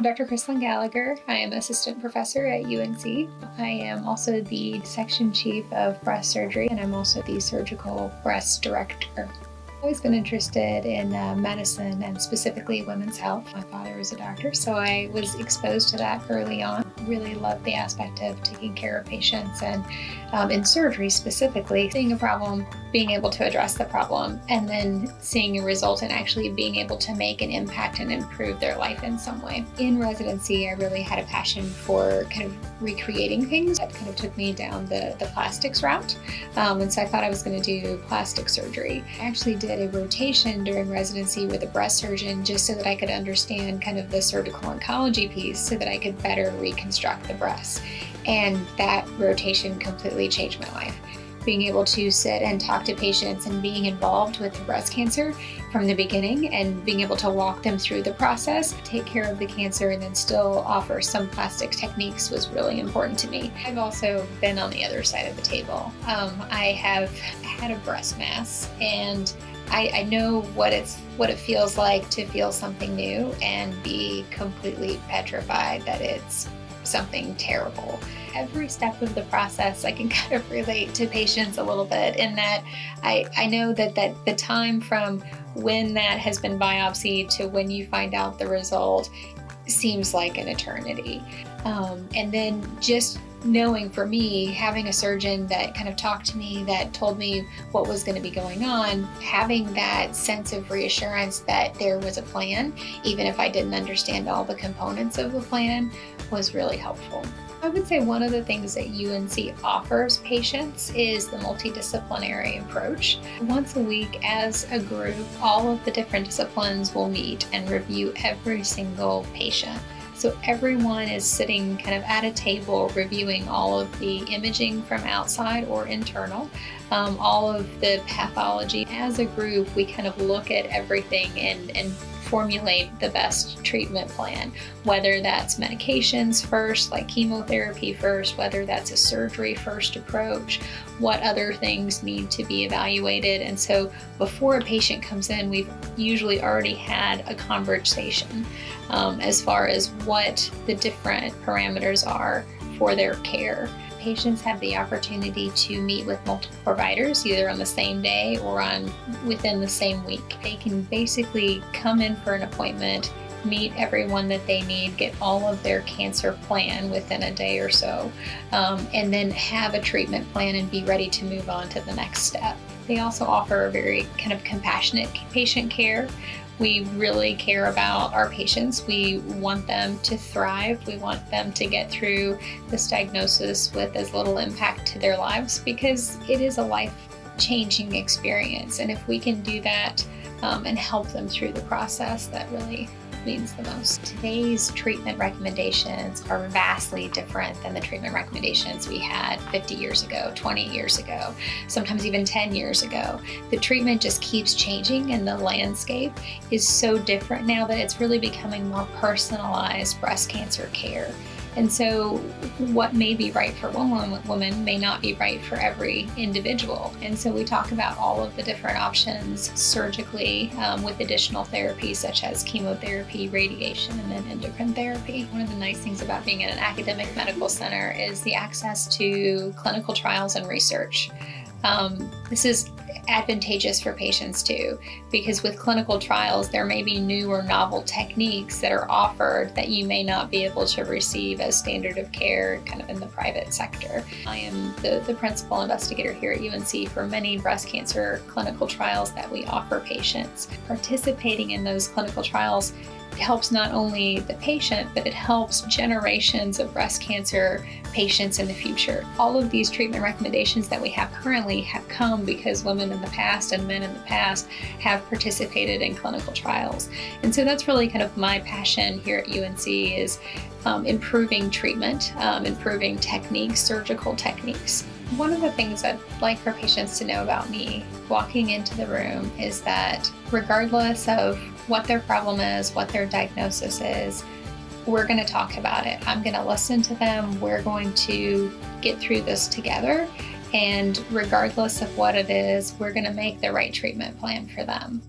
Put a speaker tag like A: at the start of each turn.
A: Dr. Kristlyn Gallagher. I am assistant professor at UNC. I am also the section chief of breast surgery, and I'm also the surgical breast director. I've always been interested in medicine and specifically women's health. My father was a doctor, so I was exposed to that early on. Really loved the aspect of taking care of patients and in surgery specifically, seeing a problem, being able to address the problem, and then seeing a result and actually being able to make an impact and improve their life in some way. In residency, I really had a passion for kind of recreating things. That kind of took me down the plastics route. And so I thought I was going to do plastic surgery. I actually did a rotation during residency with a breast surgeon just so that I could understand kind of the surgical oncology piece so that I could better reconstruct the breast. And that rotation completely changed my life. Being able to sit and talk to patients and being involved with breast cancer from the beginning and being able to walk them through the process, take care of the cancer, and then still offer some plastic techniques was really important to me. I've also been on the other side of the table. I have had a breast mass, and I know what it feels like to feel something new and be completely petrified that it's something terrible. Every step of the process, I can kind of relate to patients a little bit in that I know that the time from when that has been biopsied to when you find out the result seems like an eternity. And then just knowing for me, having a surgeon that kind of talked to me, that told me what was going to be going on, having that sense of reassurance that there was a plan, even if I didn't understand all the components of the plan, was really helpful. I would say one of the things that UNC offers patients is the multidisciplinary approach. Once a week as a group, all of the different disciplines will meet and review every single patient. So everyone is sitting kind of at a table reviewing all of the imaging from outside or internal, all of the pathology. As a group, we kind of look at everything and formulate the best treatment plan, whether that's medications first, like chemotherapy first, whether that's a surgery first approach, what other things need to be evaluated. And so before a patient comes in, we've usually already had a conversation as far as what the different parameters are for their care. Patients have the opportunity to meet with multiple providers, either on the same day or within the same week. They can basically come in for an appointment, meet everyone that they need, get all of their cancer plan within a day or so, and then have a treatment plan and be ready to move on to the next step. They also offer a very kind of compassionate patient care. We really care about our patients. We want them to thrive. We want them to get through this diagnosis with as little impact to their lives because it is a life-changing experience. And if we can do that and help them through the process, that really means the most. Today's treatment recommendations are vastly different than the treatment recommendations we had 50 years ago, 20 years ago, sometimes even 10 years ago. The treatment just keeps changing and the landscape is so different now that it's really becoming more personalized breast cancer care. And so what may be right for one woman may not be right for every individual. And so we talk about all of the different options surgically with additional therapies such as chemotherapy, radiation, and then endocrine therapy. One of the nice things about being at an academic medical center is the access to clinical trials and research. This is advantageous for patients too, because with clinical trials, there may be new or novel techniques that are offered that you may not be able to receive as standard of care kind of in the private sector. I am the principal investigator here at UNC for many breast cancer clinical trials that we offer patients. Participating in those clinical trials helps not only the patient, but it helps generations of breast cancer patients in the future. All of these treatment recommendations that we have currently have come because women in the past and men in the past have participated in clinical trials. And so that's really kind of my passion here at UNC is improving treatment, improving techniques, surgical techniques. One of the things I'd like for patients to know about me walking into the room is that regardless of what their problem is, what their diagnosis is, we're going to talk about it. I'm going to listen to them. We're going to get through this together. And regardless of what it is, we're going to make the right treatment plan for them.